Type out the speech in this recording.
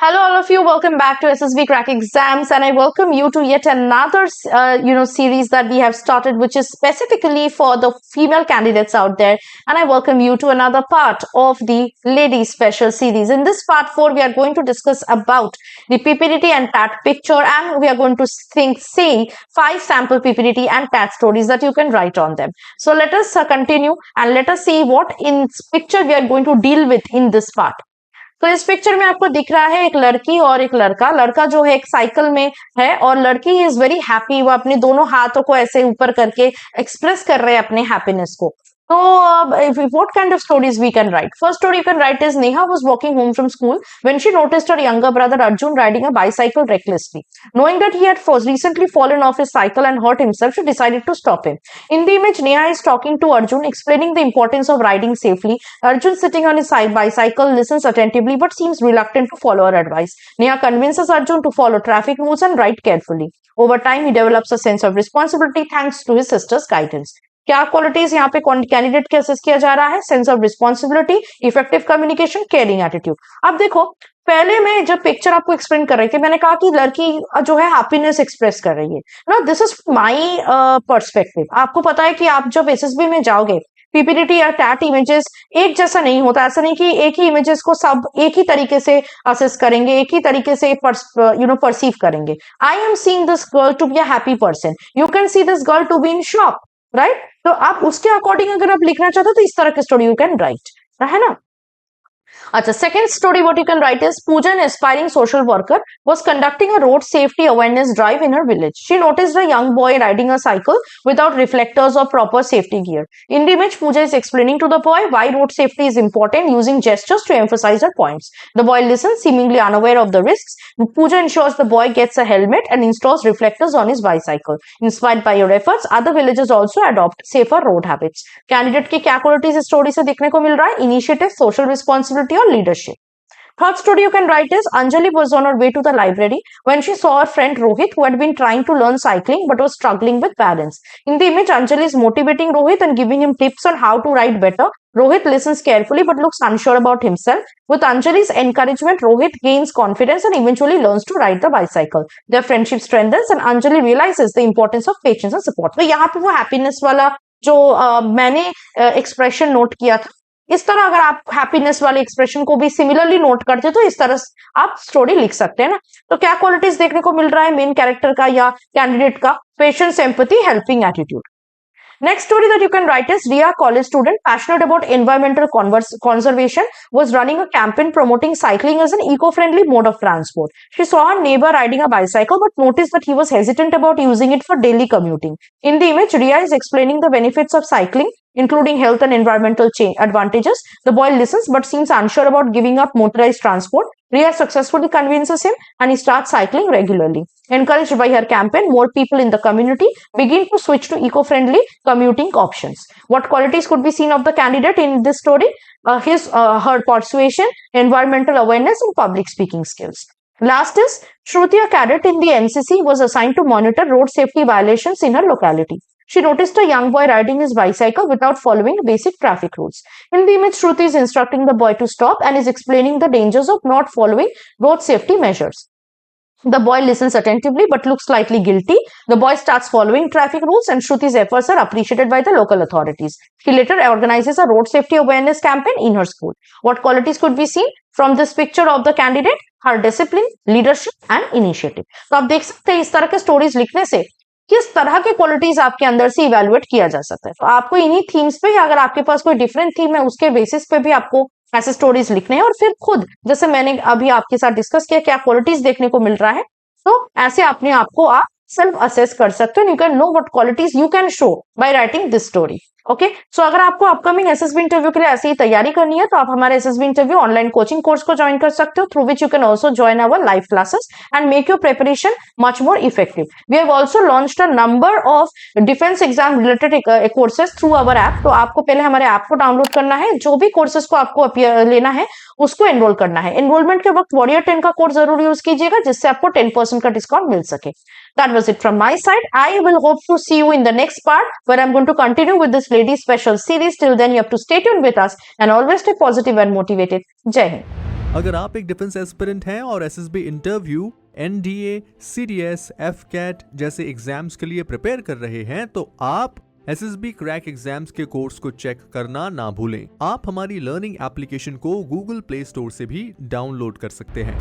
Hello, all of you. Welcome back to SSB Crack Exams, and I welcome you to yet another, series that we have started, which is specifically for the female candidates out there. And I welcome you to another part of the Ladies Special series. In this part 4, we are going to discuss about the PPDT and TAT picture, and we are going to say 5 sample PPDT and TAT stories that you can write on them. So let us continue and let us see what in picture we are going to deal with in this part. तो इस picture में आपको दिख रहा है एक लड़की और एक लड़का। लड़का जो है एक साइकिल में है और लड़की इज वेरी हैप्पी। वो अपने दोनों हाथों को ऐसे ऊपर करके एक्सप्रेस कर रहे हैं अपने हैप्पीनेस को। So, what kind of stories we can write? First story you can write is Neha was walking home from school when she noticed her younger brother Arjun riding a bicycle recklessly. Knowing that he had recently fallen off his cycle and hurt himself, she decided to stop him. In the image, Neha is talking to Arjun, explaining the importance of riding safely. Arjun, sitting on his bicycle, listens attentively but seems reluctant to follow her advice. Neha convinces Arjun to follow traffic rules and ride carefully. Over time, he develops a sense of responsibility thanks to his sister's guidance. क्या qualities यहाँ पे candidate के assess किया जा रहा है? Sense of responsibility, effective communication, caring attitude. अब देखो, पहले मैं जब पिक्चर आपको एक्सप्लेन कर रही थी, मैंने कहा कि लड़की जो है हैप्पीनेस एक्सप्रेस कर रही है ना। This is my perspective. आपको पता है कि आप जब एसएसबी में जाओगे, पीपीडीटी या टैट इमेजेस एक जैसा नहीं होता। ऐसा नहीं कि एक ही इमेजेस को सब एक ही तरीके से असेस करेंगे, एक ही तरीके से परसीव करेंगे। I am seeing this girl to be a happy person, you can see this girl to be in shock, right? तो आप उसके अकॉर्डिंग अगर आप लिखना चाहते हो तो इस तरह की स्टोरी यू कैन राइट, है ना। अच्छा, second story what you can write is Pooja, an aspiring social worker, was conducting a road safety awareness drive in her village. She noticed a young boy riding a cycle without reflectors or proper safety gear. In the image, Pooja is explaining to the boy why road safety is important using gestures to emphasize her points. The boy listens, seemingly unaware of the risks. Pooja ensures the boy gets a helmet and installs reflectors on his bicycle. Inspired by your efforts, other villages also adopt safer road habits. Candidate की क्या qualities इस story से देखने को मिल रहा है? Initiative, social responsibility or leadership. Third story you can write is Anjali was on her way to the library when she saw her friend Rohit, who had been trying to learn cycling but was struggling with balance. In the image, Anjali is motivating Rohit and giving him tips on how to ride better. Rohit listens carefully but looks unsure about himself. With Anjali's encouragement, Rohit gains confidence and eventually learns to ride the bicycle. Their friendship strengthens and Anjali realizes the importance of patience and support. तो यहाँ पे वो happiness वाला जो मैंने expression note किया था, इस तरह अगर आप हैप्पीनेस वाले एक्सप्रेशन को भी सिमिलरली नोट करते तो इस तरह आप स्टोरी लिख सकते हैं ना। तो क्या क्वालिटीज देखने को मिल रहा है मेन कैरेक्टर का या कैंडिडेट का? Patience, empathy, helping attitude. Next story that you can write is Riya, college student passionate about environmental conservation, was running a campaign promoting cycling as an eco-friendly mode of transport. She saw her neighbor riding a bicycle but noticed that he was hesitant about using it for daily commuting. In the image, Riya is explaining the benefits of cycling, including health and environmental advantages. The boy listens but seems unsure about giving up motorized transport. Riya successfully convinces him and he starts cycling regularly. Encouraged by her campaign, more people in the community begin to switch to eco-friendly commuting options. What qualities could be seen of the candidate in this story? Her persuasion, environmental awareness, and public speaking skills. Last is Shruti, a cadet in the NCC, was assigned to monitor road safety violations in her locality. She noticed a young boy riding his bicycle without following basic traffic rules. In the image, Shruti is instructing the boy to stop and is explaining the dangers of not following road safety measures. The boy listens attentively but looks slightly guilty. The boy starts following traffic rules and Shruti's efforts are appreciated by the local authorities. She later organizes a road safety awareness campaign in her school. What qualities could be seen from this picture of the candidate? Her discipline, leadership and initiative. तो आप देख सकते हैं इस तरह के stories लिखने से किस तरह के क्वालिटीज आपके अंदर से इवेलुएट किया जा सकता है। तो आपको इन्हीं थीम्स पे, अगर आपके पास कोई डिफरेंट थीम है उसके बेसिस पे भी आपको ऐसे स्टोरीज लिखने हैं और फिर खुद जैसे मैंने अभी आपके साथ डिस्कस किया क्या क्वालिटीज देखने को मिल रहा है, तो ऐसे अपने आप को आप सेल्फ असेस कर सकते हो। You can know what qualities you can show by writing this story. Okay, so अगर आपको अपकमिंग एसएसबी इंटरव्यू के लिए ऐसी ही तैयारी करनी है तो आप हमारे SSB interview online coaching course को ज्वाइन कर सकते हो, through which you can also join our live classes and make your preparation much more effective. We have also launched a number of defence exam related courses through our app. तो आपको पहले हमारे app को download करना है, जो भी courses को आपको लेना है उसको एनरोल करना है। एनरोलमेंट के वक्त वॉरियर 10 का कोड जरूर यूज कीजिएगा जिससे आपको 10% का डिस्काउंट मिल सके। That was it from my side. I will hope to see you in the next part where I'm going to continue with this lady special series. Till then, you have to stay tuned with us and always stay positive and motivated. Jai Hind. अगर आप एक defence aspirant हैं और SSB interview, NDA, CDS, AFCAT जैसे exams के लिए prepare कर रहे हैं तो आप एसएसबी क्रैक एग्जाम्स के कोर्स को चेक करना ना भूलें। आप हमारी लर्निंग एप्लीकेशन को गूगल प्ले स्टोर से भी डाउनलोड कर सकते हैं।